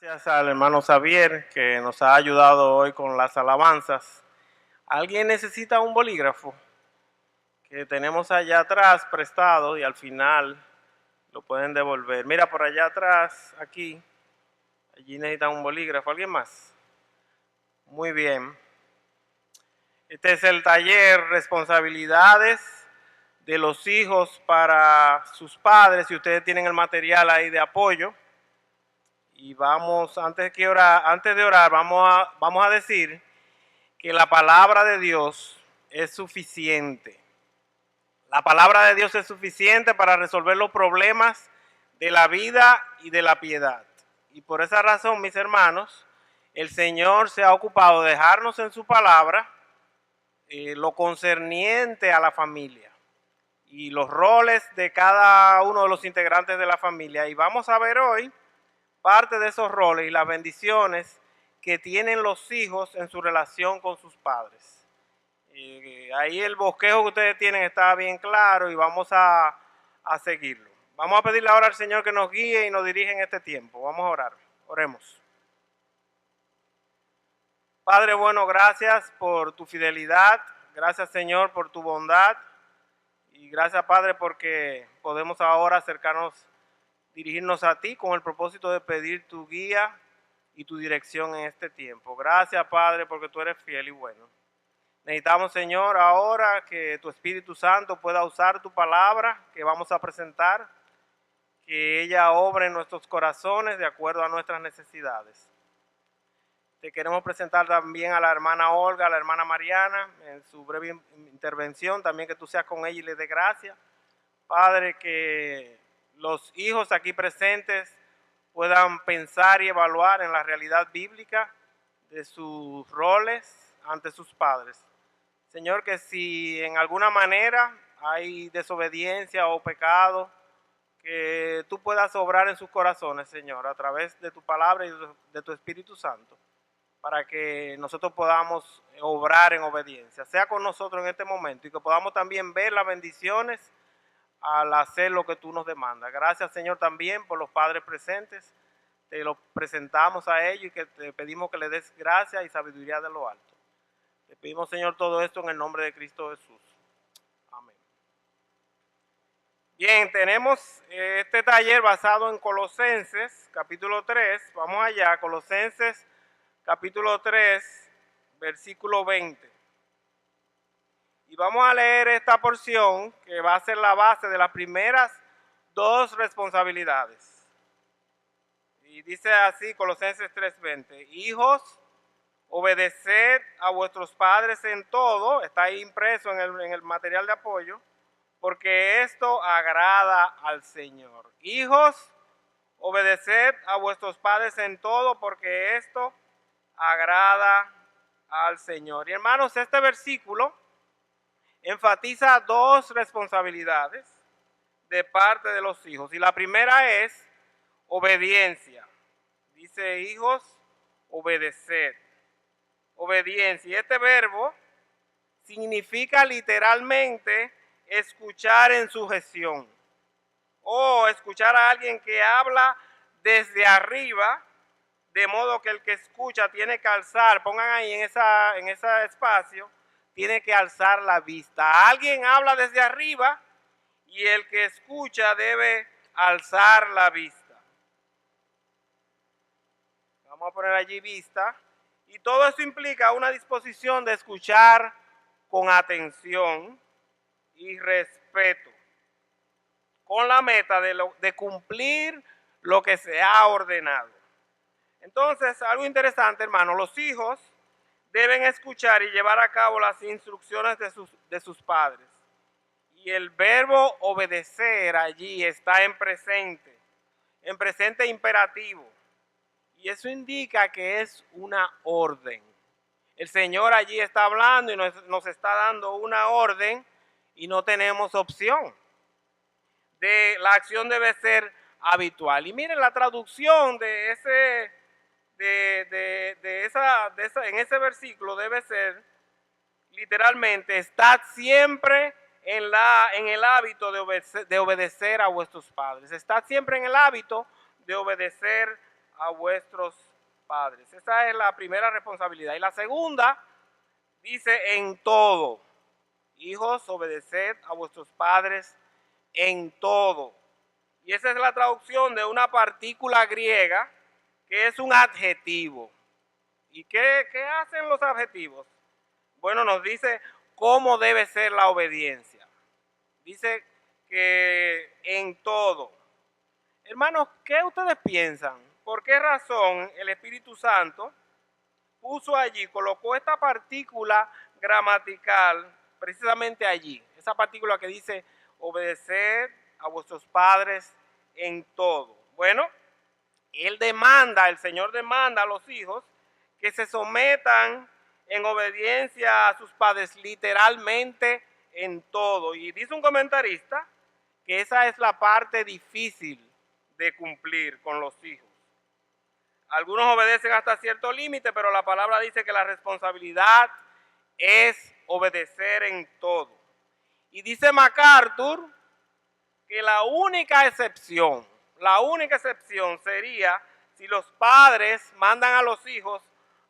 Gracias al hermano Xavier que nos ha ayudado hoy con las alabanzas. ¿Alguien necesita un bolígrafo? Que tenemos allá atrás prestado y al final lo pueden devolver. Mira, por allá atrás, aquí, allí necesitan un bolígrafo. ¿Alguien más? Muy bien. Este es el taller Responsabilidades de los hijos para sus padres. Si ustedes tienen el material ahí de apoyo. Y vamos, antes de orar, vamos a decir que la palabra de Dios es suficiente. La palabra de Dios es suficiente para resolver los problemas de la vida y de la piedad. Y por esa razón, mis hermanos, el Señor se ha ocupado de dejarnos en su palabra lo concerniente a la familia y los roles de cada uno de los integrantes de la familia. Y vamos a ver hoy parte de esos roles y las bendiciones que tienen los hijos en su relación con sus padres. Ahí el bosquejo que ustedes tienen está bien claro y vamos a seguirlo. Vamos a pedirle ahora al Señor que nos guíe y nos dirija en este tiempo. Vamos a orar. Oremos. Padre bueno, gracias por tu fidelidad. Gracias, Señor, por tu bondad. Y gracias, Padre, porque podemos ahora dirigirnos a ti con el propósito de pedir tu guía y tu dirección en este tiempo. Gracias, Padre, porque tú eres fiel y bueno. Necesitamos, Señor, ahora que tu Espíritu Santo pueda usar tu palabra que vamos a presentar, que ella obre en nuestros corazones de acuerdo a nuestras necesidades. Te queremos presentar también a la hermana Olga, a la hermana Mariana, en su breve intervención, también que tú seas con ella y les dé gracia. Padre, que los hijos aquí presentes puedan pensar y evaluar en la realidad bíblica de sus roles ante sus padres. Señor, que si en alguna manera hay desobediencia o pecado, que tú puedas obrar en sus corazones, Señor, a través de tu palabra y de tu Espíritu Santo, para que nosotros podamos obrar en obediencia. Sea con nosotros en este momento y que podamos también ver las bendiciones al hacer lo que tú nos demandas. Gracias, Señor, también por los padres presentes. Te los presentamos a ellos y que te pedimos que le des gracia y sabiduría de lo alto. Te pedimos, Señor, todo esto en el nombre de Cristo Jesús. Amén. Bien, tenemos este taller basado en Colosenses, capítulo 3. Vamos allá, Colosenses, capítulo 3, versículo 20. Y vamos a leer esta porción que va a ser la base de las primeras dos responsabilidades. Y dice así Colosenses 3:20. Hijos, obedeced a vuestros padres en todo. Está ahí impreso en el material de apoyo. Porque esto agrada al Señor. Hijos, obedeced a vuestros padres en todo. Porque esto agrada al Señor. Y hermanos, este versículo enfatiza dos responsabilidades de parte de los hijos. Y la primera es obediencia. Dice, hijos, obedeced. Obediencia. Y este verbo significa literalmente escuchar en sujeción. O escuchar a alguien que habla desde arriba, de modo que el que escucha tiene que alzar, pongan ahí en ese espacio, tiene que alzar la vista. Alguien habla desde arriba y el que escucha debe alzar la vista. Vamos a poner allí vista. Y todo eso implica una disposición de escuchar con atención y respeto, con la meta de cumplir lo que se ha ordenado. Entonces, algo interesante, hermano, los hijos deben escuchar y llevar a cabo las instrucciones de sus padres. Y el verbo obedecer allí está en presente imperativo. Y eso indica que es una orden. El Señor allí está hablando y nos está dando una orden y no tenemos opción. La acción debe ser habitual. Y miren la traducción en ese versículo debe ser literalmente: estad siempre en el hábito de obedecer a vuestros padres. Estad siempre en el hábito de obedecer a vuestros padres. Esa es la primera responsabilidad. Y la segunda dice en todo. Hijos, obedeced a vuestros padres en todo. Y esa es la traducción de una partícula griega que es un adjetivo. ¿Y qué hacen los adjetivos? Bueno, nos dice cómo debe ser la obediencia. Dice que en todo. Hermanos, ¿qué ustedes piensan? ¿Por qué razón el Espíritu Santo puso allí, colocó esta partícula gramatical precisamente allí? Esa partícula que dice obedecer a vuestros padres en todo. Bueno, el Señor demanda a los hijos que se sometan en obediencia a sus padres literalmente en todo. Y dice un comentarista que esa es la parte difícil de cumplir con los hijos. Algunos obedecen hasta cierto límite, pero la palabra dice que la responsabilidad es obedecer en todo. Y dice MacArthur que la única excepción sería si los padres mandan a los hijos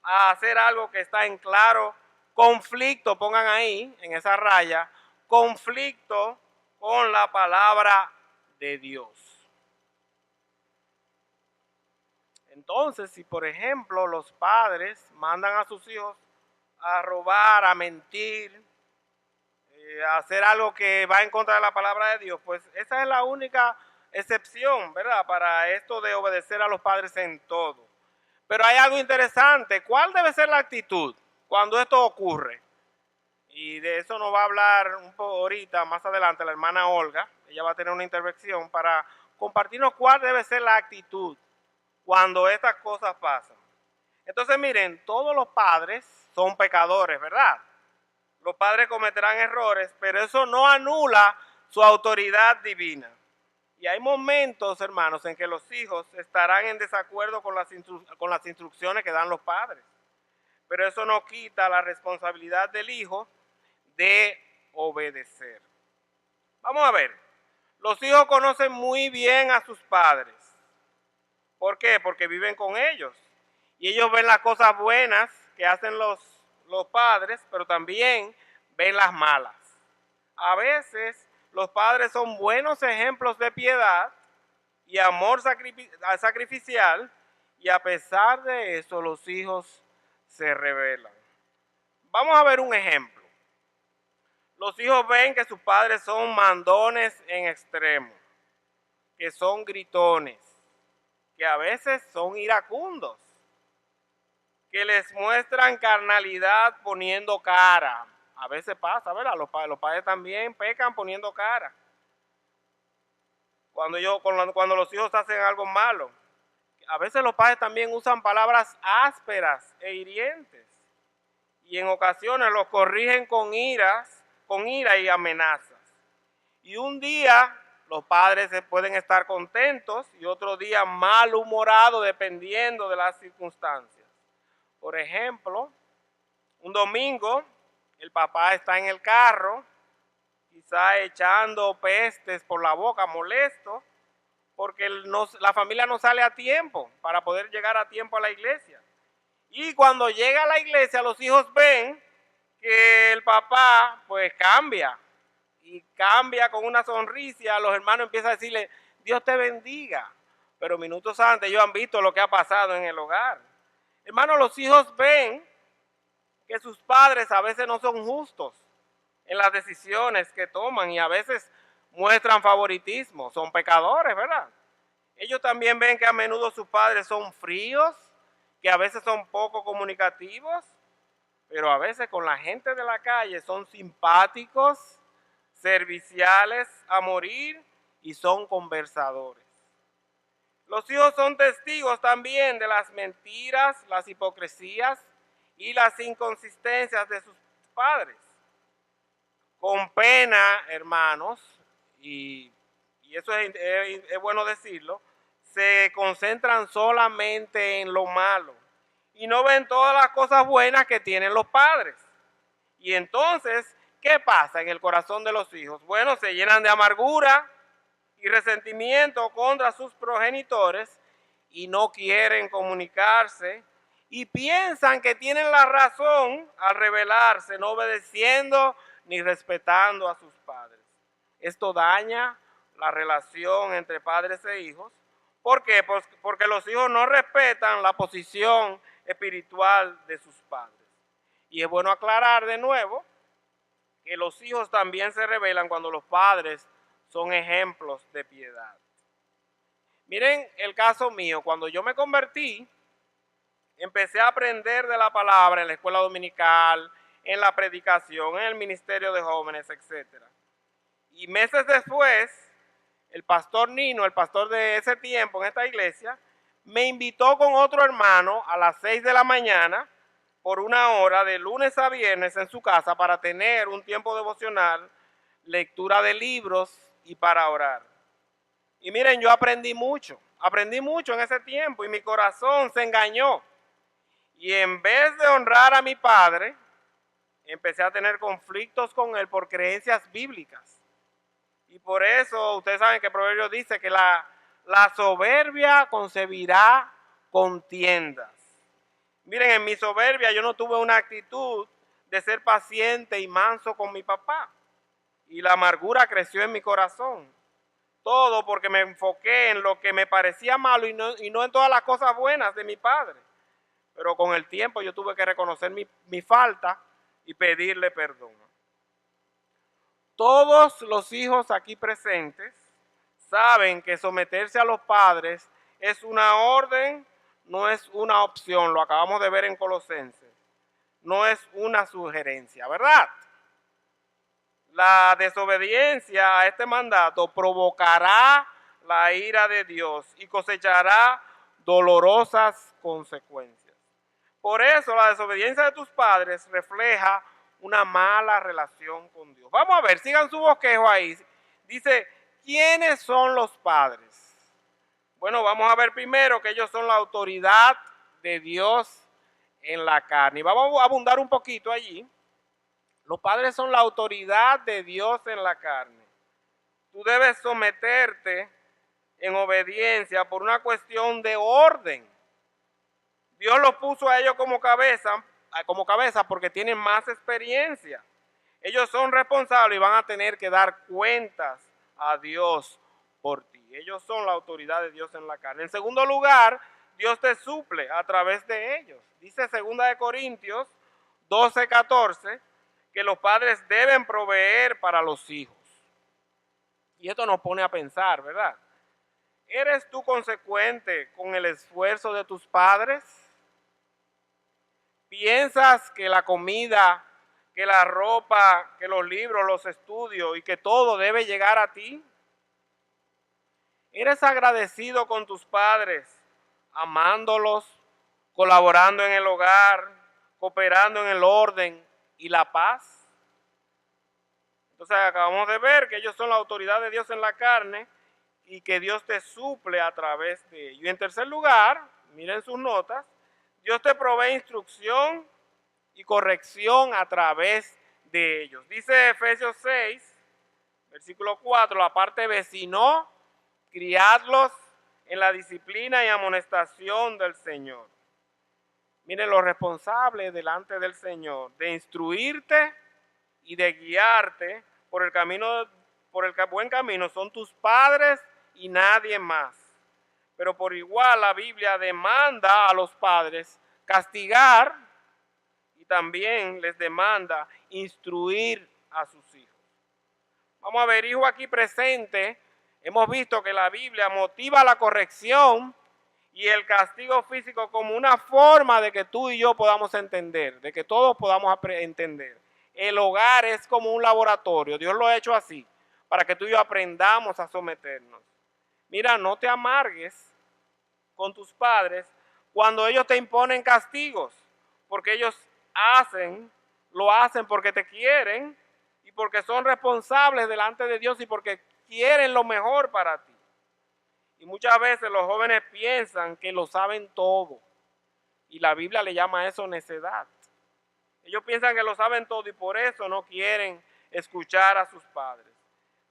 a hacer algo que está en claro conflicto, pongan ahí en esa raya, conflicto con la palabra de Dios. Entonces, si por ejemplo los padres mandan a sus hijos a robar, a mentir, a hacer algo que va en contra de la palabra de Dios, pues esa es la única excepción, ¿verdad? Para esto de obedecer a los padres en todo. Pero hay algo interesante. ¿Cuál debe ser la actitud cuando esto ocurre? Y de eso nos va a hablar un poco ahorita, más adelante, la hermana Olga. Ella va a tener una intervención para compartirnos cuál debe ser la actitud cuando estas cosas pasan. Entonces miren, todos los padres son pecadores, ¿verdad? Los padres cometerán errores, pero eso no anula su autoridad divina. Y hay momentos, hermanos, en que los hijos estarán en desacuerdo con las instrucciones que dan los padres. Pero eso no quita la responsabilidad del hijo de obedecer. Vamos a ver, los hijos conocen muy bien a sus padres. ¿Por qué? Porque viven con ellos. Y ellos ven las cosas buenas que hacen los padres, pero también ven las malas. A veces los padres son buenos ejemplos de piedad y amor sacrificial, y a pesar de eso los hijos se rebelan. Vamos a ver un ejemplo. Los hijos ven que sus padres son mandones en extremo, que son gritones, que a veces son iracundos, que les muestran carnalidad poniendo cara. A veces pasa, ¿verdad? Los padres también pecan poniendo cara. Cuando los hijos hacen algo malo. A veces los padres también usan palabras ásperas e hirientes. Y en ocasiones los corrigen con ira y amenazas. Y un día los padres pueden estar contentos y otro día malhumorados dependiendo de las circunstancias. Por ejemplo, un domingo el papá está en el carro, quizá echando pestes por la boca, molesto, porque la familia no sale a tiempo para poder llegar a tiempo a la iglesia. Y cuando llega a la iglesia, los hijos ven que el papá pues cambia, y cambia con una sonrisa. Los hermanos empiezan a decirle, Dios te bendiga. Pero minutos antes ellos han visto lo que ha pasado en el hogar. Hermanos, los hijos ven que sus padres a veces no son justos en las decisiones que toman y a veces muestran favoritismo, son pecadores, ¿verdad? Ellos también ven que a menudo sus padres son fríos, que a veces son poco comunicativos, pero a veces con la gente de la calle son simpáticos, serviciales a morir y son conversadores. Los hijos son testigos también de las mentiras, las hipocresías y las inconsistencias de sus padres. Con pena, hermanos, y eso es bueno decirlo, se concentran solamente en lo malo y no ven todas las cosas buenas que tienen los padres. Y entonces, ¿qué pasa en el corazón de los hijos? Bueno, se llenan de amargura y resentimiento contra sus progenitores y no quieren comunicarse y piensan que tienen la razón al rebelarse, no obedeciendo ni respetando a sus padres. Esto daña la relación entre padres e hijos. ¿Por qué? Pues porque los hijos no respetan la posición espiritual de sus padres. Y es bueno aclarar de nuevo que los hijos también se rebelan cuando los padres son ejemplos de piedad. Miren el caso mío, cuando yo me convertí, empecé a aprender de la palabra en la escuela dominical, en la predicación, en el ministerio de jóvenes, etc. Y meses después, el pastor Nino, el pastor de ese tiempo en esta iglesia, me invitó con otro hermano a las 6 de la mañana por una hora de lunes a viernes en su casa para tener un tiempo devocional, lectura de libros y para orar. Y miren, yo aprendí mucho en ese tiempo y mi corazón se engañó. Y en vez de honrar a mi padre, empecé a tener conflictos con él por creencias bíblicas. Y por eso ustedes saben que el proverbio dice que la soberbia concebirá contiendas. Miren, en mi soberbia yo no tuve una actitud de ser paciente y manso con mi papá. Y la amargura creció en mi corazón. Todo porque me enfoqué en lo que me parecía malo y no en todas las cosas buenas de mi padre. Pero con el tiempo yo tuve que reconocer mi falta y pedirle perdón. Todos los hijos aquí presentes saben que someterse a los padres es una orden, no es una opción. Lo acabamos de ver en Colosenses. No es una sugerencia, ¿verdad? La desobediencia a este mandato provocará la ira de Dios y cosechará dolorosas consecuencias. Por eso la desobediencia de tus padres refleja una mala relación con Dios. Vamos a ver, sigan su bosquejo ahí. Dice, ¿quiénes son los padres? Bueno, vamos a ver primero que ellos son la autoridad de Dios en la carne. Y vamos a abundar un poquito allí. Los padres son la autoridad de Dios en la carne. Tú debes someterte en obediencia por una cuestión de orden. Dios los puso a ellos como cabeza porque tienen más experiencia. Ellos son responsables y van a tener que dar cuentas a Dios por ti. Ellos son la autoridad de Dios en la carne. En segundo lugar, Dios te suple a través de ellos. Dice 2 Corintios 12:14 que los padres deben proveer para los hijos. Y esto nos pone a pensar, ¿verdad? ¿Eres tú consecuente con el esfuerzo de tus padres? ¿Piensas que la comida, que la ropa, que los libros, los estudios y que todo debe llegar a ti? ¿Eres agradecido con tus padres, amándolos, colaborando en el hogar, cooperando en el orden y la paz? Entonces acabamos de ver que ellos son la autoridad de Dios en la carne y que Dios te suple a través de ellos. Y en tercer lugar, miren sus notas, Dios te provee instrucción y corrección a través de ellos. Dice Efesios 6, versículo 4, la parte B, sino criadlos en la disciplina y amonestación del Señor. Miren, los responsables delante del Señor de instruirte y de guiarte por el camino, por el buen camino, son tus padres y nadie más. Pero por igual la Biblia demanda a los padres castigar y también les demanda instruir a sus hijos. Vamos a ver, hijo aquí presente, hemos visto que la Biblia motiva la corrección y el castigo físico como una forma de que tú y yo podamos entender, de que todos podamos entender. El hogar es como un laboratorio, Dios lo ha hecho así, para que tú y yo aprendamos a someternos. Mira, no te amargues con tus padres cuando ellos te imponen castigos, porque ellos lo hacen porque te quieren y porque son responsables delante de Dios y porque quieren lo mejor para ti. Y muchas veces los jóvenes piensan que lo saben todo y la Biblia le llama a eso necedad. Ellos piensan que lo saben todo y por eso no quieren escuchar a sus padres.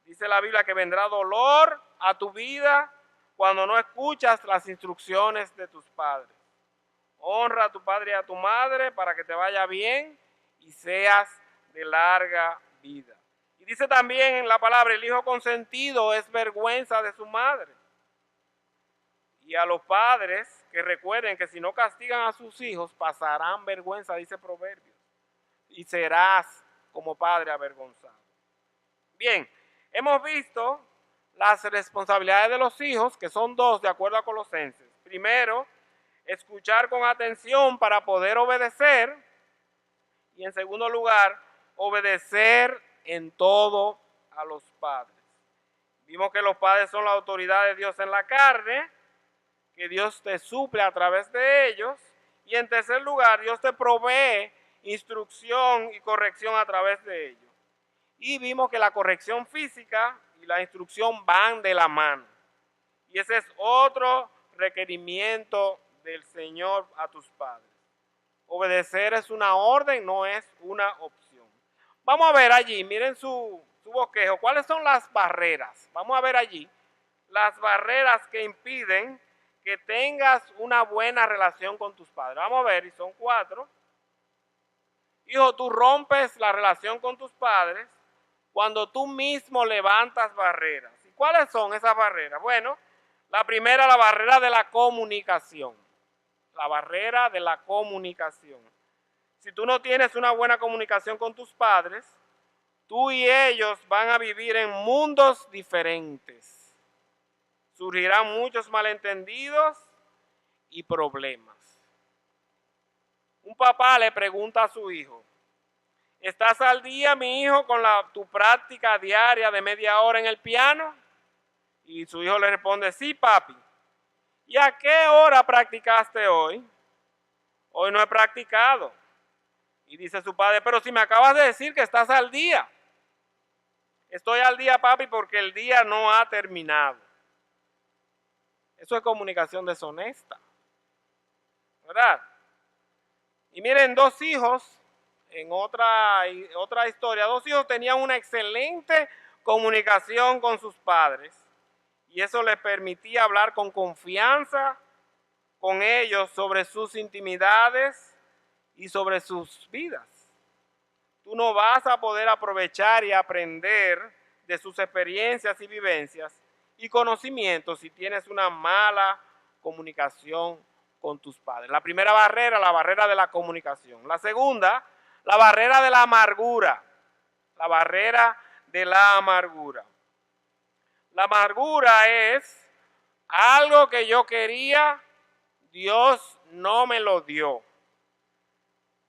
Dice la Biblia que vendrá dolor a tu vida cuando no escuchas las instrucciones de tus padres. Honra a tu padre y a tu madre para que te vaya bien y seas de larga vida. Y dice también en la palabra, el hijo consentido es vergüenza de su madre. Y a los padres que recuerden que si no castigan a sus hijos, pasarán vergüenza, dice Proverbios. Y serás como padre avergonzado. Bien, hemos visto las responsabilidades de los hijos, que son dos de acuerdo a Colosenses. Primero, escuchar con atención para poder obedecer. Y en segundo lugar, obedecer en todo a los padres. Vimos que los padres son la autoridad de Dios en la carne, que Dios te suple a través de ellos. Y en tercer lugar, Dios te provee instrucción y corrección a través de ellos. Y vimos que la corrección física y la instrucción van de la mano. Y ese es otro requerimiento del Señor a tus padres. Obedecer es una orden, no es una opción. Vamos a ver allí, miren su bosquejo, ¿cuáles son las barreras? Vamos a ver allí las barreras que impiden que tengas una buena relación con tus padres. Vamos a ver, y son 4. Hijo, tú rompes la relación con tus padres cuando tú mismo levantas barreras. ¿Y cuáles son esas barreras? Bueno, la primera, la barrera de la comunicación. La barrera de la comunicación. Si tú no tienes una buena comunicación con tus padres, tú y ellos van a vivir en mundos diferentes. Surgirán muchos malentendidos y problemas. Un papá le pregunta a su hijo, ¿estás al día, mi hijo, con tu práctica diaria de media hora en el piano? Y su hijo le responde, sí, papi. ¿Y a qué hora practicaste hoy? Hoy no he practicado. Y dice su padre, pero si me acabas de decir que estás al día. Estoy al día, papi, porque el día no ha terminado. Eso es comunicación deshonesta, ¿verdad? Y miren, 2 hijos, en otra historia, 2 hijos tenían una excelente comunicación con sus padres. Y eso les permitía hablar con confianza con ellos sobre sus intimidades y sobre sus vidas. Tú no vas a poder aprovechar y aprender de sus experiencias y vivencias y conocimientos si tienes una mala comunicación con tus padres. La primera barrera, la barrera de la comunicación. La segunda, la barrera de la amargura. La barrera de la amargura. La amargura es algo que yo quería, Dios no me lo dio.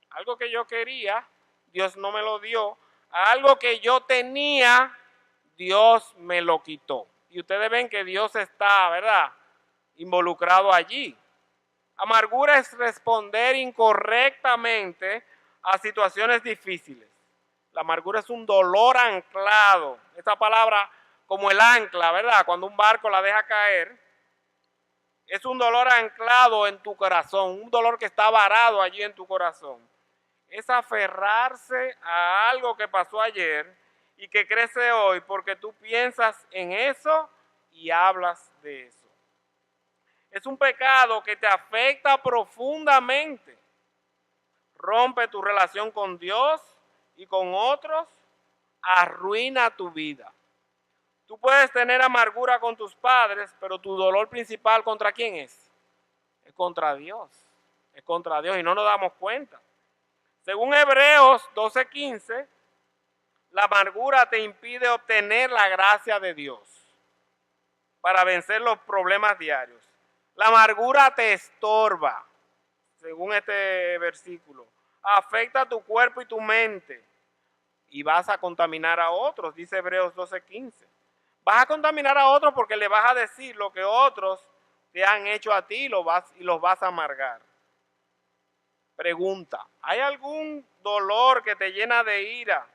Algo que yo quería, Dios no me lo dio. Algo que yo tenía, Dios me lo quitó. Y ustedes ven que Dios está, ¿verdad?, involucrado allí. Amargura es responder incorrectamente a situaciones difíciles. La amargura es un dolor anclado. Esta palabra, como el ancla, ¿verdad?, cuando un barco la deja caer, es un dolor anclado en tu corazón, un dolor que está varado allí en tu corazón. Es aferrarse a algo que pasó ayer y que crece hoy porque tú piensas en eso y hablas de eso. Es un pecado que te afecta profundamente. Rompe tu relación con Dios y con otros, arruina tu vida. Tú puedes tener amargura con tus padres, pero tu dolor principal, ¿contra quién es? Es contra Dios. Es contra Dios y no nos damos cuenta. Según Hebreos 12:15, la amargura te impide obtener la gracia de Dios para vencer los problemas diarios. La amargura te estorba, según este versículo. Afecta tu cuerpo y tu mente y vas a contaminar a otros, dice Hebreos 12:15. Vas a contaminar a otros porque le vas a decir lo que otros te han hecho a ti y los vas a amargar. Pregunta, ¿hay algún dolor que te llena de ira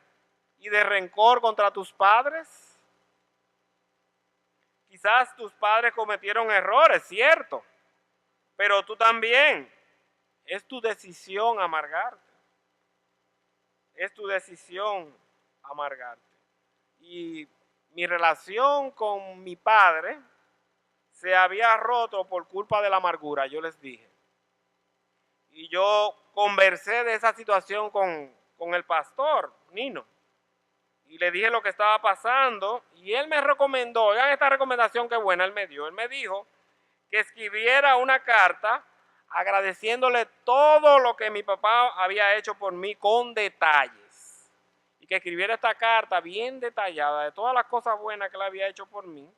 y de rencor contra tus padres? Quizás tus padres cometieron errores, cierto, pero tú también. Es tu decisión amargarte. Es tu decisión amargarte. Y mi relación con mi padre se había roto por culpa de la amargura, yo les dije. Y yo conversé de esa situación con el pastor Nino. Y le dije lo que estaba pasando. Y él me recomendó, oigan esta recomendación que buena él me dio. Él me dijo que escribiera una carta agradeciéndole todo lo que mi papá había hecho por mí con detalles. Y que escribiera esta carta bien detallada de todas las cosas buenas que él había hecho por mí,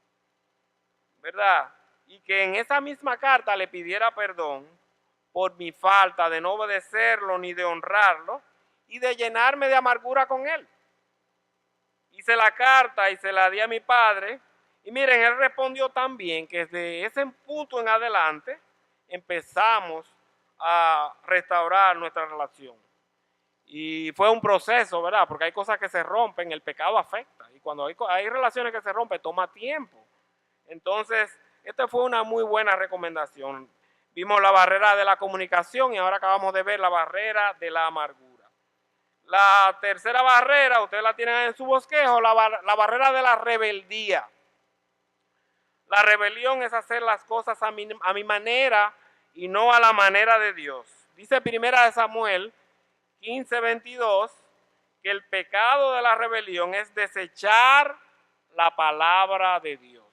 ¿verdad? Y que en esa misma carta le pidiera perdón por mi falta de no obedecerlo ni de honrarlo y de llenarme de amargura con él. Hice la carta y se la di a mi padre y miren, él respondió también que desde ese punto en adelante empezamos a restaurar nuestra relación. Y fue un proceso, ¿verdad? Porque hay cosas que se rompen, el pecado afecta. Y cuando hay relaciones que se rompen, toma tiempo. Entonces, esta fue una muy buena recomendación. Vimos la barrera de la comunicación y ahora acabamos de ver la barrera de la amargura. La tercera barrera, ustedes la tienen en su bosquejo, la barrera de la rebeldía. La rebelión es hacer las cosas a mi manera y no a la manera de Dios. Dice Primera de Samuel 15:22 que el pecado de la rebelión es desechar la palabra de Dios.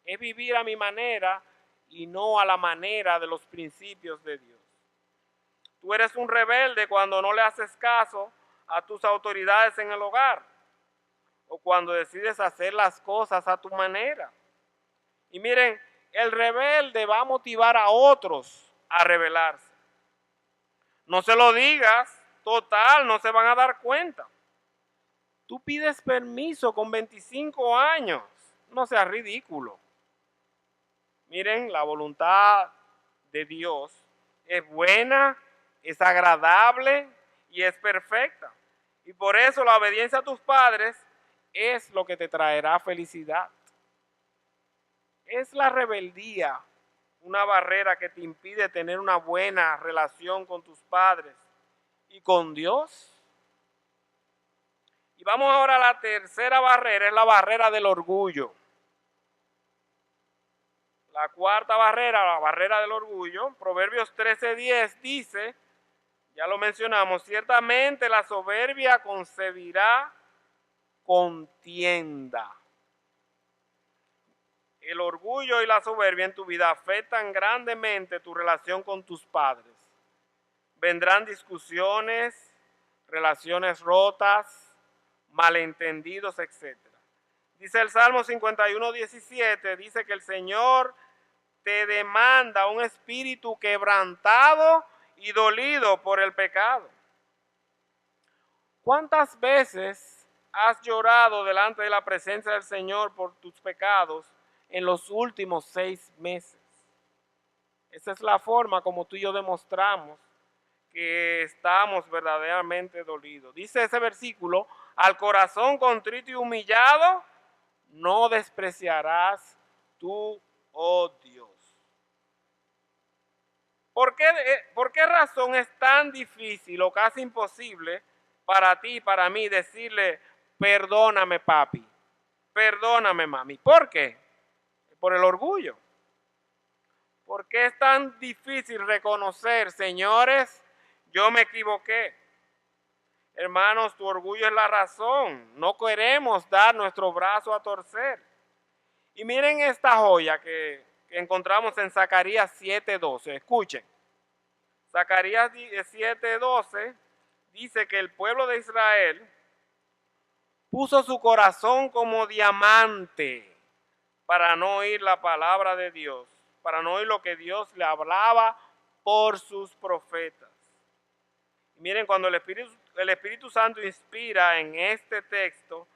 Es vivir a mi manera y no a la manera de los principios de Dios. Tú eres un rebelde cuando no le haces caso a tus autoridades en el hogar o cuando decides hacer las cosas a tu manera. Y miren, el rebelde va a motivar a otros a rebelarse. No se lo digas, total, no se van a dar cuenta. Tú pides permiso con 25 años, no seas ridículo. Miren, la voluntad de Dios es buena, es agradable y es perfecta. Y por eso la obediencia a tus padres es lo que te traerá felicidad. Es la rebeldía una barrera que te impide tener una buena relación con tus padres y con Dios. Y vamos ahora a la tercera barrera, es la barrera del orgullo. La cuarta barrera, la barrera del orgullo, Proverbios 13:10 dice, ya lo mencionamos, ciertamente la soberbia concebirá contienda. El orgullo y la soberbia en tu vida afectan grandemente tu relación con tus padres. Vendrán discusiones, relaciones rotas, malentendidos, etc. Dice el Salmo 51:17, dice que el Señor te demanda un espíritu quebrantado y dolido por el pecado. ¿Cuántas veces has llorado delante de la presencia del Señor por tus pecados en los últimos 6 meses? Esa es la forma como tú y yo demostramos que estamos verdaderamente dolidos. Dice ese versículo, al corazón contrito y humillado, no despreciarás tú, oh Dios. ¿Por qué razón es tan difícil o casi imposible para ti y para mí decirle, perdóname papi, perdóname mami? ¿Por qué? Por el orgullo. ¿Por qué es tan difícil reconocer, señores, yo me equivoqué? Hermanos, tu orgullo es la razón. No queremos dar nuestro brazo a torcer. Y miren esta joya que encontramos en Zacarías 7:12. Escuchen. Zacarías 7:12 dice que el pueblo de Israel puso su corazón como diamante para no oír la palabra de Dios, para no oír lo que Dios le hablaba por sus profetas. Y miren, cuando el Espíritu Santo inspira en este texto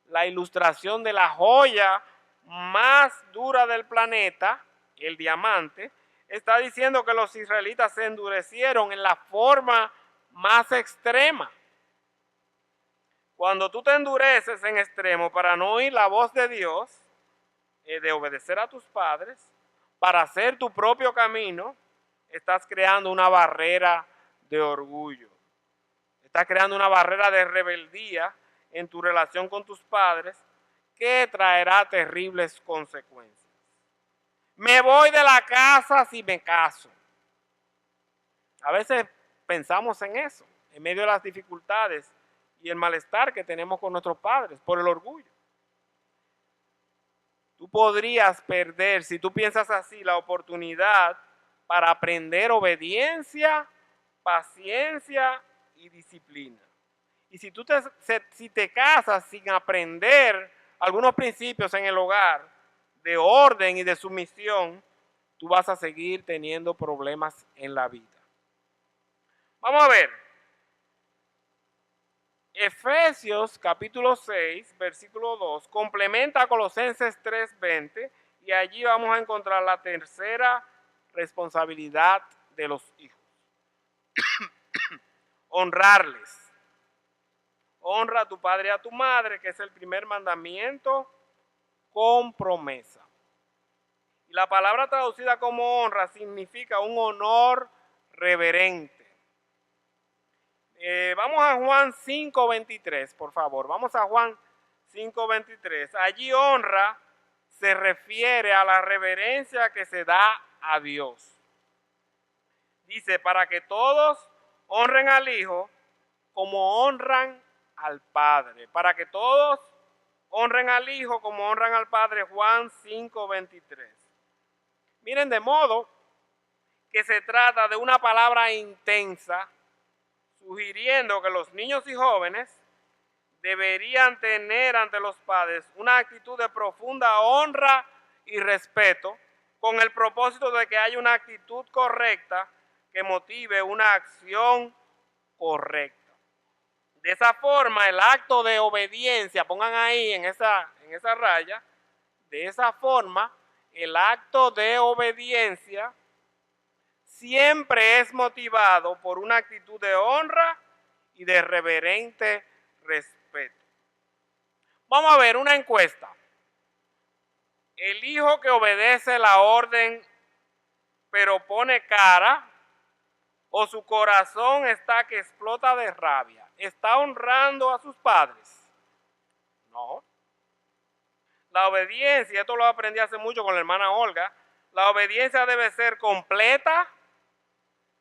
la ilustración de la joya más dura del planeta, el diamante, está diciendo que los israelitas se endurecieron en la forma más extrema. Cuando tú te endureces en extremo para no oír la voz de Dios, de obedecer a tus padres, para hacer tu propio camino, estás creando una barrera de orgullo. Estás creando una barrera de rebeldía en tu relación con tus padres que traerá terribles consecuencias. Me voy de la casa si me caso. A veces pensamos en eso, en medio de las dificultades y el malestar que tenemos con nuestros padres por el orgullo. Tú podrías perder, si tú piensas así, la oportunidad para aprender obediencia, paciencia y disciplina. Y si tú te casas sin aprender algunos principios en el hogar de orden y de sumisión, tú vas a seguir teniendo problemas en la vida. Vamos a ver. Efesios capítulo 6, versículo 2, complementa a Colosenses 3:20 y allí vamos a encontrar la tercera responsabilidad de los hijos. Honrarles. Honra a tu padre y a tu madre, que es el primer mandamiento con promesa. Y la palabra traducida como honra significa un honor reverente. Vamos a Juan 5:23, por favor. Vamos a Juan 5:23. Allí honra se refiere a la reverencia que se da a Dios. Dice, para que todos honren al Hijo como honran al Padre. Para que todos honren al Hijo como honran al Padre. Juan 5:23. Miren, de modo que se trata de una palabra intensa, sugiriendo que los niños y jóvenes deberían tener ante los padres una actitud de profunda honra y respeto, con el propósito de que haya una actitud correcta que motive una acción correcta. De esa forma, el acto de obediencia, pongan ahí en esa raya, de esa forma, el acto de obediencia siempre es motivado por una actitud de honra y de reverente respeto. Vamos a ver una encuesta. El hijo que obedece la orden pero pone cara, o su corazón está que explota de rabia, ¿está honrando a sus padres? No. La obediencia, esto lo aprendí hace mucho con la hermana Olga, la obediencia debe ser completa,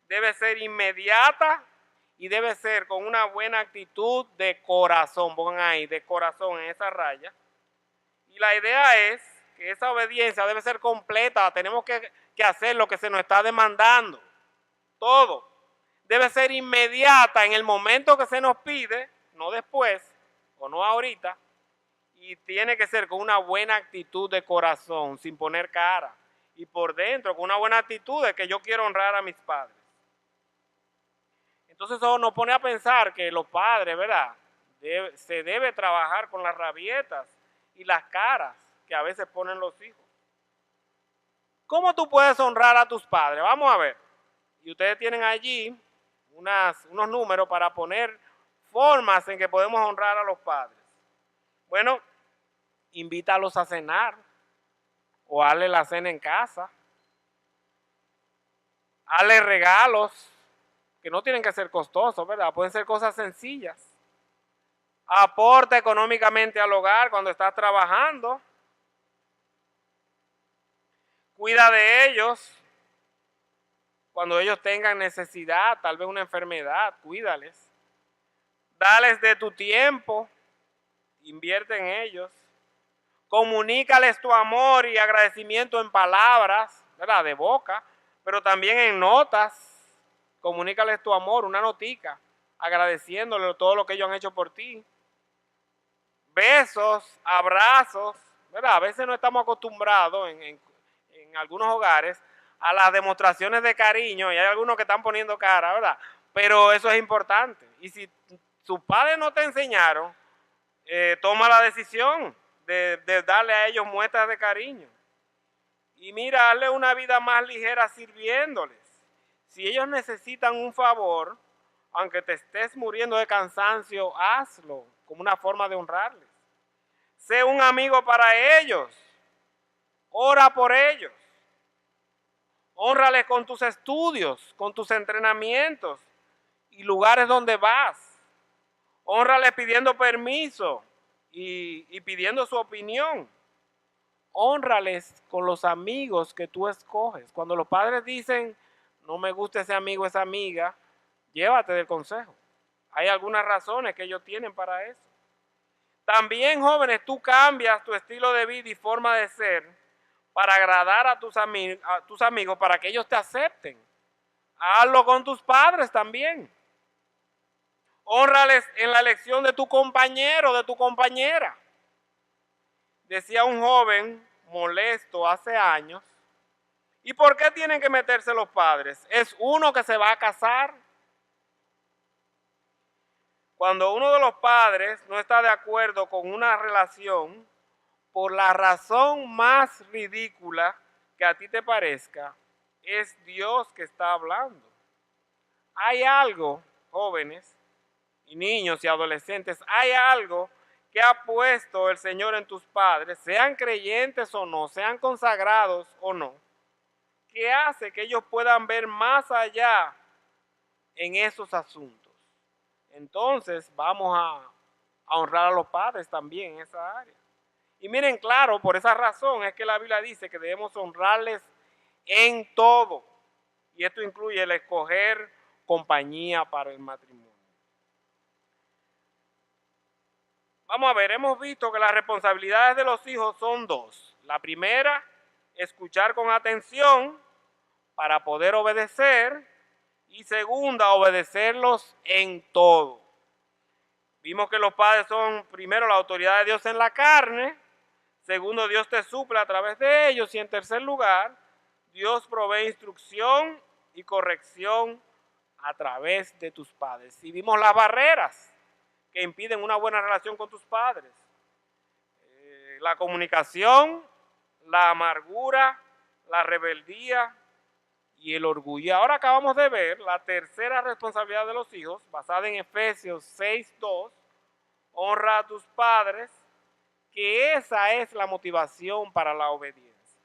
debe ser inmediata y debe ser con una buena actitud de corazón. Pongan ahí, de corazón en esa raya. Y la idea es que esa obediencia debe ser completa. Tenemos que hacer lo que se nos está demandando. Todo. Debe ser inmediata en el momento que se nos pide, no después o no ahorita. Y tiene que ser con una buena actitud de corazón, sin poner cara. Y por dentro, con una buena actitud de que yo quiero honrar a mis padres. Entonces eso nos pone a pensar que los padres, ¿verdad? Se debe trabajar con las rabietas y las caras que a veces ponen los hijos. ¿Cómo tú puedes honrar a tus padres? Vamos a ver. Y ustedes tienen allí unos números para poner formas en que podemos honrar a los padres. Bueno, invítalos a cenar o hazle la cena en casa. Hazle regalos que no tienen que ser costosos, ¿verdad? Pueden ser cosas sencillas. Aporta económicamente al hogar cuando estás trabajando. Cuida de ellos cuando ellos tengan necesidad, tal vez una enfermedad, cuídales. Dales de tu tiempo, invierte en ellos. Comunícales tu amor y agradecimiento en palabras, ¿verdad? De boca, pero también en notas. Comunícales tu amor, una notica, agradeciéndole todo lo que ellos han hecho por ti. Besos, abrazos, ¿verdad? A veces no estamos acostumbrados en algunos hogares a las demostraciones de cariño, y hay algunos que están poniendo cara, ¿verdad? Pero eso es importante. Y si sus padres no te enseñaron, toma la decisión de darle a ellos muestras de cariño. Y mira, darle una vida más ligera sirviéndoles. Si ellos necesitan un favor, aunque te estés muriendo de cansancio, hazlo como una forma de honrarles. Sé un amigo para ellos. Ora por ellos. Hónrales con tus estudios, con tus entrenamientos y lugares donde vas. Hónrales pidiendo permiso y pidiendo su opinión. Hónrales con los amigos que tú escoges. Cuando los padres dicen, no me gusta ese amigo, esa amiga, llévate del consejo. Hay algunas razones que ellos tienen para eso. También, jóvenes, tú cambias tu estilo de vida y forma de ser para agradar a tus amigos, para que ellos te acepten. Hazlo con tus padres también. Hónrales en la elección de tu compañero, de tu compañera. Decía un joven molesto hace años, ¿y por qué tienen que meterse los padres? Es uno que se va a casar. Cuando uno de los padres no está de acuerdo con una relación, por la razón más ridícula que a ti te parezca, es Dios que está hablando. Hay algo, jóvenes y niños y adolescentes, hay algo que ha puesto el Señor en tus padres, sean creyentes o no, sean consagrados o no, que hace que ellos puedan ver más allá en esos asuntos. Entonces vamos a honrar a los padres también en esa área. Y miren, claro, por esa razón es que la Biblia dice que debemos honrarles en todo. Y esto incluye el escoger compañía para el matrimonio. Vamos a ver, hemos visto que las responsabilidades de los hijos son dos. La primera, escuchar con atención para poder obedecer. Y segunda, obedecerlos en todo. Vimos que los padres son, primero, la autoridad de Dios en la carne. Segundo, Dios te suple a través de ellos. Y en tercer lugar, Dios provee instrucción y corrección a través de tus padres. Y vimos las barreras que impiden una buena relación con tus padres. La comunicación, la amargura, la rebeldía y el orgullo. Ahora acabamos de ver la tercera responsabilidad de los hijos, basada en Efesios 6:2. Honra a tus padres, que esa es la motivación para la obediencia.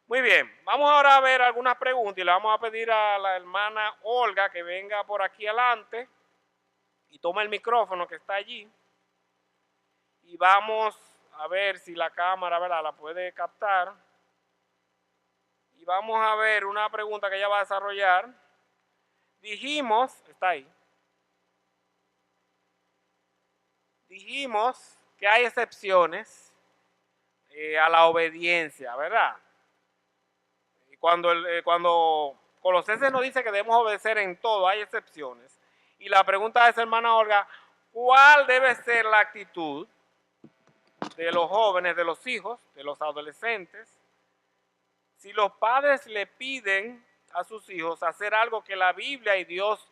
Muy bien, vamos ahora a ver algunas preguntas y le vamos a pedir a la hermana Olga que venga por aquí adelante y tome el micrófono que está allí. Y vamos a ver si la cámara, ¿verdad?, la puede captar. Y vamos a ver una pregunta que ella va a desarrollar. Dijimos, está ahí. Dijimos que hay excepciones a la obediencia, ¿verdad? Cuando Colosenses nos dice que debemos obedecer en todo, hay excepciones. Y la pregunta es, hermana Olga, ¿cuál debe ser la actitud de los jóvenes, de los hijos, de los adolescentes, si los padres le piden a sus hijos hacer algo que la Biblia y Dios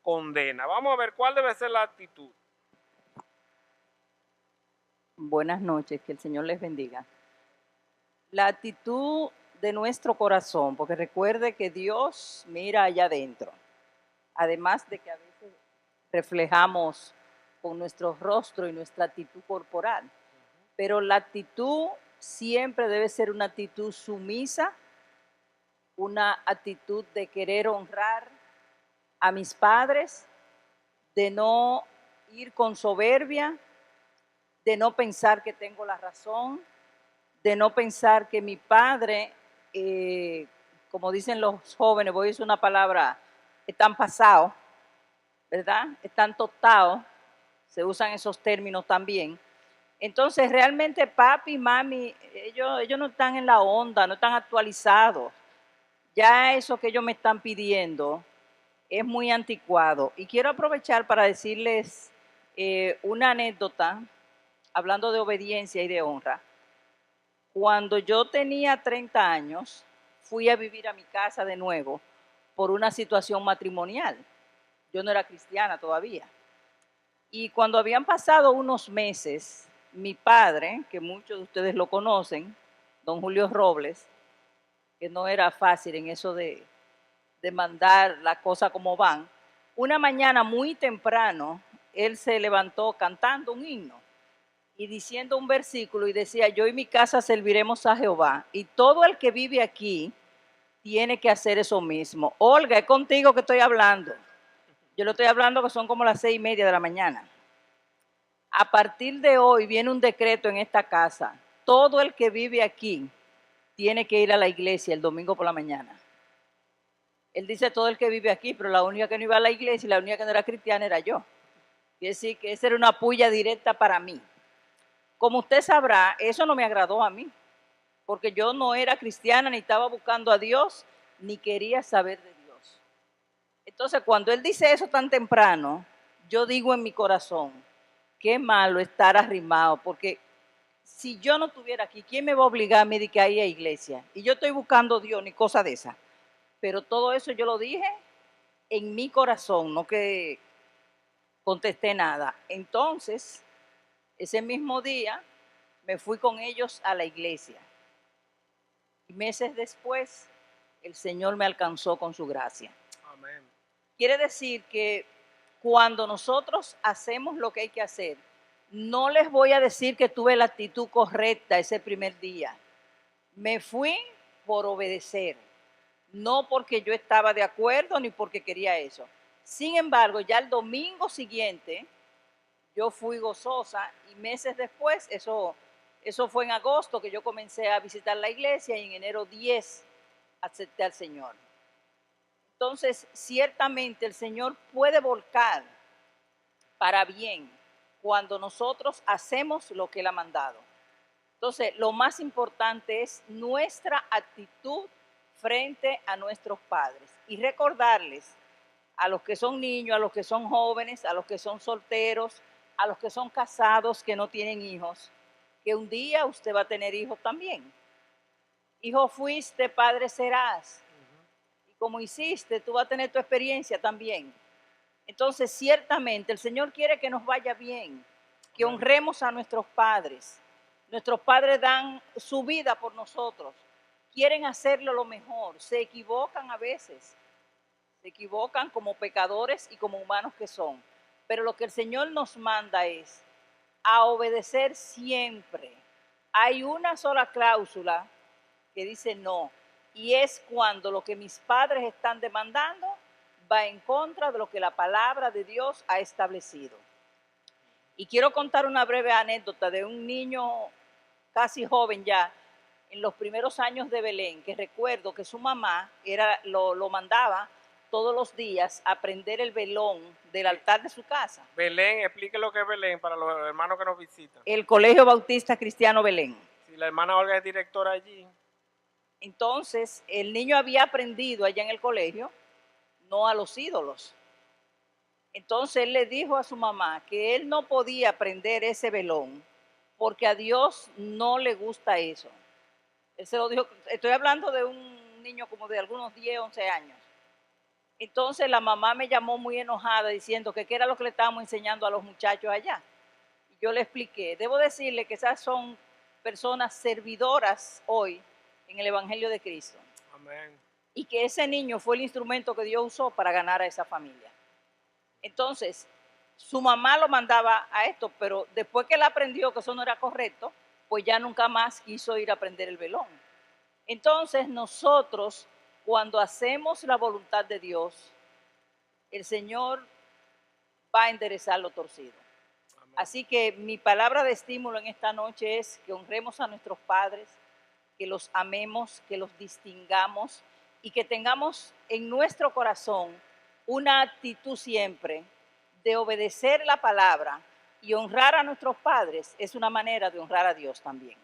condena? Vamos a ver cuál debe ser la actitud. Buenas noches, que el Señor les bendiga. La actitud de nuestro corazón, porque recuerde que Dios mira allá adentro, además de que a veces reflejamos con nuestro rostro y nuestra actitud corporal, pero la actitud siempre debe ser una actitud sumisa, una actitud de querer honrar a mis padres, de no ir con soberbia, de no pensar que tengo la razón, de no pensar que mi padre, como dicen los jóvenes, voy a decir una palabra, están pasados, ¿verdad? Están totados, se usan esos términos también. Entonces, realmente papi, mami, ellos no están en la onda, no están actualizados. Ya eso que ellos me están pidiendo es muy anticuado. Y quiero aprovechar para decirles una anécdota, hablando de obediencia y de honra. Cuando yo tenía 30 años, fui a vivir a mi casa de nuevo por una situación matrimonial. Yo no era cristiana todavía. Y cuando habían pasado unos meses, mi padre, que muchos de ustedes lo conocen, don Julio Robles, que no era fácil en eso de mandar las cosas como van, una mañana muy temprano, él se levantó cantando un himno y diciendo un versículo y decía, yo y mi casa serviremos a Jehová, y todo el que vive aquí tiene que hacer eso mismo. Olga, es contigo que estoy hablando. Yo le estoy hablando que son como las 6:30 de la mañana. A partir de hoy viene un decreto en esta casa todo el que vive aquí tiene que ir a la iglesia el domingo por la mañana. Él dice todo el que vive aquí, pero la única que no iba a la iglesia y la única que no era cristiana era yo. Quiere decir que esa era una puya directa para mí. Como usted sabrá, eso no me agradó a mí, porque yo no era cristiana, ni estaba buscando a Dios, ni quería saber de Dios. Entonces, cuando él dice eso tan temprano, yo digo en mi corazón, qué malo estar arrimado, porque si yo no estuviera aquí, ¿quién me va a obligar a mí de que ir a iglesia? Y yo estoy buscando a Dios, ni cosa de esa. Pero todo eso yo lo dije en mi corazón, no que contesté nada. Entonces, ese mismo día me fui con ellos a la iglesia. Y meses después, el Señor me alcanzó con su gracia. Amén. Quiere decir que cuando nosotros hacemos lo que hay que hacer, no les voy a decir que tuve la actitud correcta ese primer día. Me fui por obedecer, no porque yo estaba de acuerdo ni porque quería eso. Sin embargo, ya el domingo siguiente yo fui gozosa y meses después, eso fue en agosto que yo comencé a visitar la iglesia y en enero 10 acepté al Señor. Entonces, ciertamente el Señor puede volcar para bien cuando nosotros hacemos lo que Él ha mandado. Entonces, lo más importante es nuestra actitud frente a nuestros padres y recordarles a los que son niños, a los que son jóvenes, a los que son solteros, a los que son casados que no tienen hijos, que un día usted va a tener hijos también. Hijo fuiste, padre serás. Y como hiciste, tú vas a tener tu experiencia también. Entonces, ciertamente, el Señor quiere que nos vaya bien, que honremos a nuestros padres. Nuestros padres dan su vida por nosotros, quieren hacerlo lo mejor, se equivocan a veces, se equivocan como pecadores y como humanos que son. Pero lo que el Señor nos manda es a obedecer siempre. Hay una sola cláusula que dice no, y es cuando lo que mis padres están demandando va en contra de lo que la palabra de Dios ha establecido. Y quiero contar una breve anécdota de un niño casi joven ya, en los primeros años de Belén, que recuerdo que su mamá lo mandaba todos los días a prender el velón del altar de su casa. Belén, explique lo que es Belén para los hermanos que nos visitan. El Colegio Bautista Cristiano Belén. Si la hermana Olga es directora allí. Entonces, el niño había aprendido allá en el colegio no a los ídolos. Entonces él le dijo a su mamá que él no podía prender ese velón porque a Dios no le gusta eso. Él se lo dijo, estoy hablando de un niño como de algunos 10, 11 años. Entonces la mamá me llamó muy enojada diciendo que qué era lo que le estábamos enseñando a los muchachos allá. Y yo le expliqué, debo decirle que esas son personas servidoras hoy en el Evangelio de Cristo. Amén. Y que ese niño fue el instrumento que Dios usó para ganar a esa familia. Entonces, su mamá lo mandaba a esto, pero después que él aprendió que eso no era correcto, pues ya nunca más quiso ir a prender el velón. Entonces, nosotros, cuando hacemos la voluntad de Dios, el Señor va a enderezar lo torcido. Amén. Así que mi palabra de estímulo en esta noche es que honremos a nuestros padres, que los amemos, que los distingamos y que tengamos en nuestro corazón una actitud siempre de obedecer la palabra y honrar a nuestros padres es una manera de honrar a Dios también.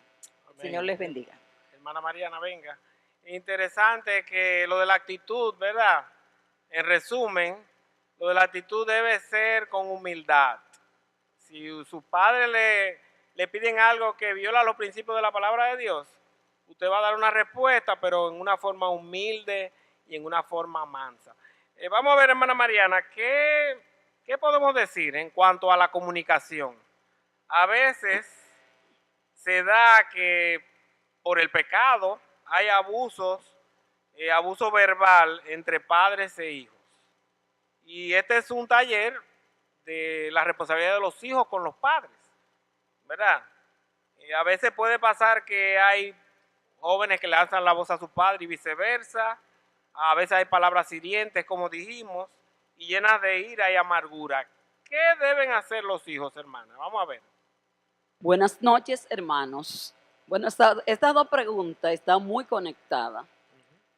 Amén. Señor les bendiga. Hermana Mariana, venga. Interesante que lo de la actitud, ¿verdad? En resumen, lo de la actitud debe ser con humildad. Si sus padres le piden algo que viola los principios de la palabra de Dios, usted va a dar una respuesta, pero en una forma humilde y en una forma mansa. Vamos a ver, hermana Mariana, ¿qué podemos decir en cuanto a la comunicación? A veces se da que por el pecado hay abuso verbal entre padres e hijos. Y este es un taller de la responsabilidad de los hijos con los padres, ¿verdad? A veces puede pasar que hay jóvenes que le alzan la voz a su padre y viceversa. A veces hay palabras hirientes, como dijimos, y llenas de ira y amargura. ¿Qué deben hacer los hijos, hermana? Vamos a ver. Buenas noches, hermanos. Bueno, estas dos preguntas están muy conectadas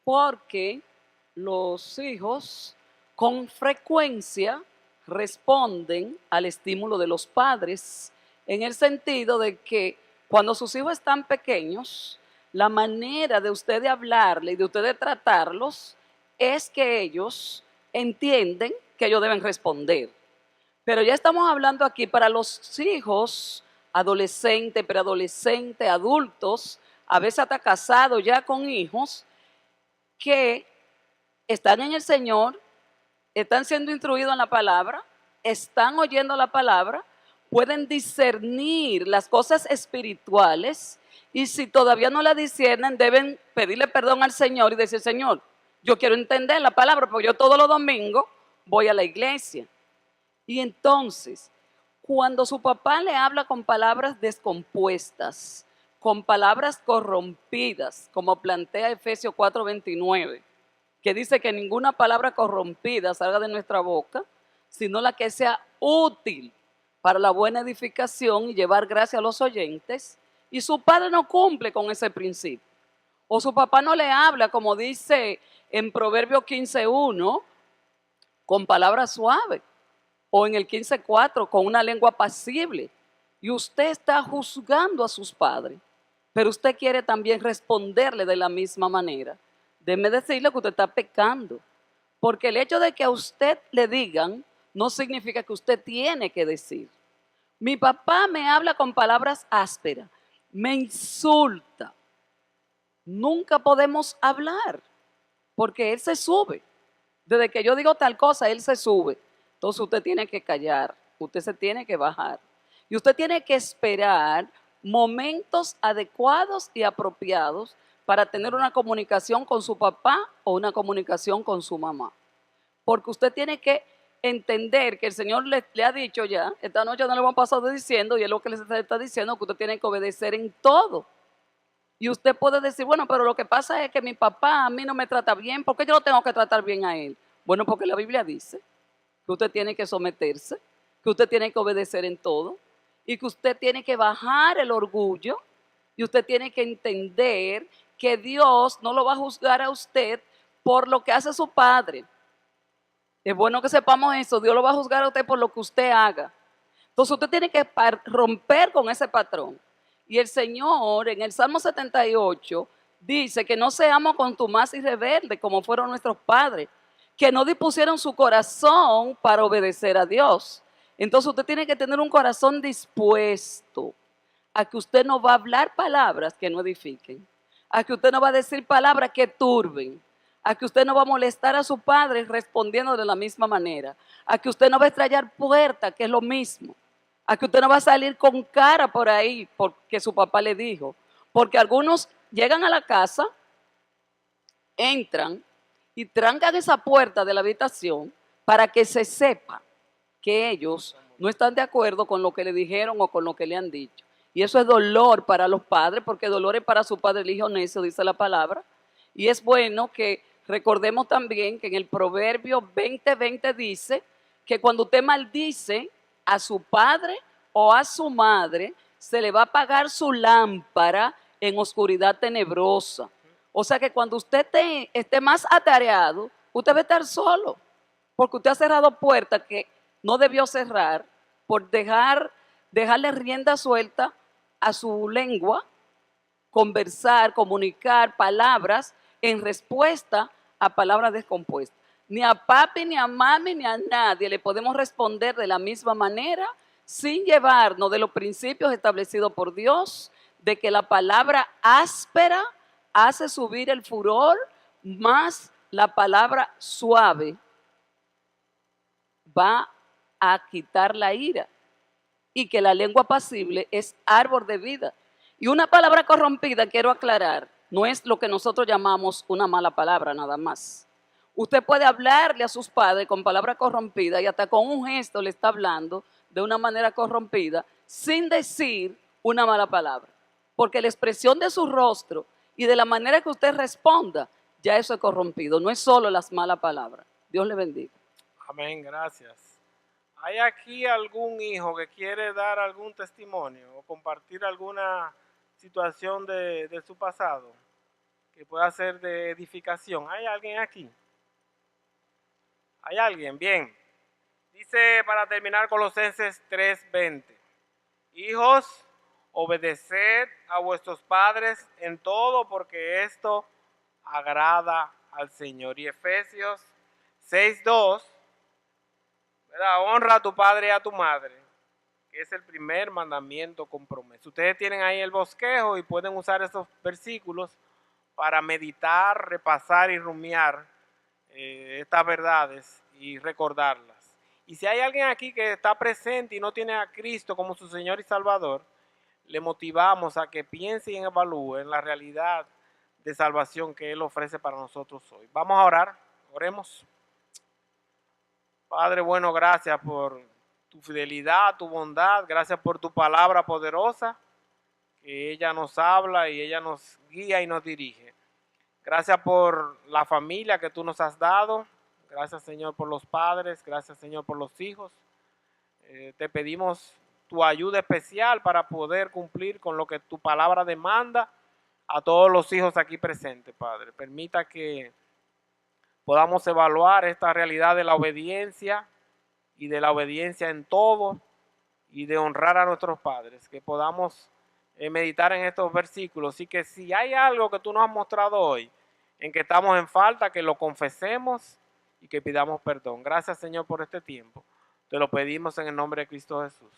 porque los hijos con frecuencia responden al estímulo de los padres en el sentido de que cuando sus hijos están pequeños, la manera de usted de hablarle y de usted de tratarlos es que ellos entienden que ellos deben responder. Pero ya estamos hablando aquí para los hijos, adolescentes, preadolescentes, adultos, a veces hasta casados ya con hijos, que están en el Señor, están siendo instruidos en la palabra, están oyendo la palabra, pueden discernir las cosas espirituales y si todavía no la disciernen, deben pedirle perdón al Señor y decir, Señor, yo quiero entender la palabra porque yo todos los domingos voy a la iglesia. Y entonces, cuando su papá le habla con palabras descompuestas, con palabras corrompidas, como plantea Efesios 4:29, que dice que ninguna palabra corrompida salga de nuestra boca, sino la que sea útil para la buena edificación y llevar gracia a los oyentes, y su padre no cumple con ese principio. O su papá no le habla, como dice en Proverbios 15:1, con palabras suaves, o en el 15:4 con una lengua apacible, y usted está juzgando a sus padres, pero usted quiere también responderle de la misma manera. Déjeme decirle que usted está pecando, porque el hecho de que a usted le digan no significa que usted tiene que decir. Mi papá me habla con palabras ásperas, me insulta. Nunca podemos hablar, porque él se sube. Desde que yo digo tal cosa, él se sube. Entonces usted tiene que callar, usted se tiene que bajar. Y usted tiene que esperar momentos adecuados y apropiados para tener una comunicación con su papá o una comunicación con su mamá. Porque usted tiene que entender que el Señor le ha dicho ya, esta noche no le hemos pasado diciendo, y es lo que les está diciendo, que usted tiene que obedecer en todo. Y usted puede decir, bueno, pero lo que pasa es que mi papá a mí no me trata bien, ¿por qué yo no tengo que tratar bien a él? Bueno, porque la Biblia dice que usted tiene que someterse, que usted tiene que obedecer en todo y que usted tiene que bajar el orgullo y usted tiene que entender que Dios no lo va a juzgar a usted por lo que hace su padre. Es bueno que sepamos eso, Dios lo va a juzgar a usted por lo que usted haga. Entonces usted tiene que romper con ese patrón. Y el Señor en el Salmo 78 dice que no seamos contumaces y rebeldes como fueron nuestros padres, que no dispusieron su corazón para obedecer a Dios. Entonces usted tiene que tener un corazón dispuesto a que usted no va a hablar palabras que no edifiquen, a que usted no va a decir palabras que turben, a que usted no va a molestar a su padre respondiendo de la misma manera, a que usted no va a estrellar puertas, que es lo mismo, a que usted no va a salir con cara por ahí porque su papá le dijo, porque algunos llegan a la casa, entran y trancan esa puerta de la habitación para que se sepa que ellos no están de acuerdo con lo que le dijeron o con lo que le han dicho. Y eso es dolor para los padres, porque dolor es para su padre el hijo necio, dice la palabra. Y es bueno que recordemos también que en el Proverbio 20:20 dice que cuando usted maldice a su padre o a su madre, se le va a apagar su lámpara en oscuridad tenebrosa. O sea que cuando usted esté más atareado, usted va a estar solo, porque usted ha cerrado puertas que no debió cerrar por dejarle rienda suelta a su lengua, conversar, comunicar palabras en respuesta a palabras descompuestas. Ni a papi, ni a mami, ni a nadie le podemos responder de la misma manera sin llevarnos de los principios establecidos por Dios, de que la palabra áspera hace subir el furor, más la palabra suave va a quitar la ira, y que la lengua apacible es árbol de vida. Y una palabra corrompida, quiero aclarar, no es lo que nosotros llamamos una mala palabra nada más. Usted puede hablarle a sus padres con palabra corrompida y hasta con un gesto le está hablando de una manera corrompida sin decir una mala palabra. Porque la expresión de su rostro y de la manera que usted responda, ya eso es corrompido. No es solo las malas palabras. Dios le bendiga. Amén, gracias. ¿Hay aquí algún hijo que quiere dar algún testimonio o compartir alguna situación de su pasado que pueda ser de edificación. ¿Hay alguien aquí? ¿Hay alguien? Bien. Dice para terminar Colosenses 3:20. Hijos, obedeced a vuestros padres en todo porque esto agrada al Señor. Y Efesios 6:2, ¿verdad? Honra a tu padre y a tu madre, que es el primer mandamiento con promesa. Ustedes tienen ahí el bosquejo y pueden usar esos versículos para meditar, repasar y rumiar estas verdades y recordarlas. Y si hay alguien aquí que está presente y no tiene a Cristo como su Señor y Salvador, le motivamos a que piense y evalúe en la realidad de salvación que Él ofrece para nosotros hoy. Vamos a orar, oremos. Padre bueno, gracias por tu fidelidad, tu bondad, gracias por tu palabra poderosa, que ella nos habla y ella nos guía y nos dirige. Gracias por la familia que tú nos has dado, gracias Señor por los padres, gracias Señor por los hijos. Te pedimos tu ayuda especial para poder cumplir con lo que tu palabra demanda a todos los hijos aquí presentes, Padre. Permita que podamos evaluar esta realidad de la obediencia y de la obediencia en todo y de honrar a nuestros padres, que podamos meditar en estos versículos y que si hay algo que tú nos has mostrado hoy en que estamos en falta, que lo confesemos y que pidamos perdón. Gracias Señor por este tiempo. Te lo pedimos en el nombre de Cristo Jesús.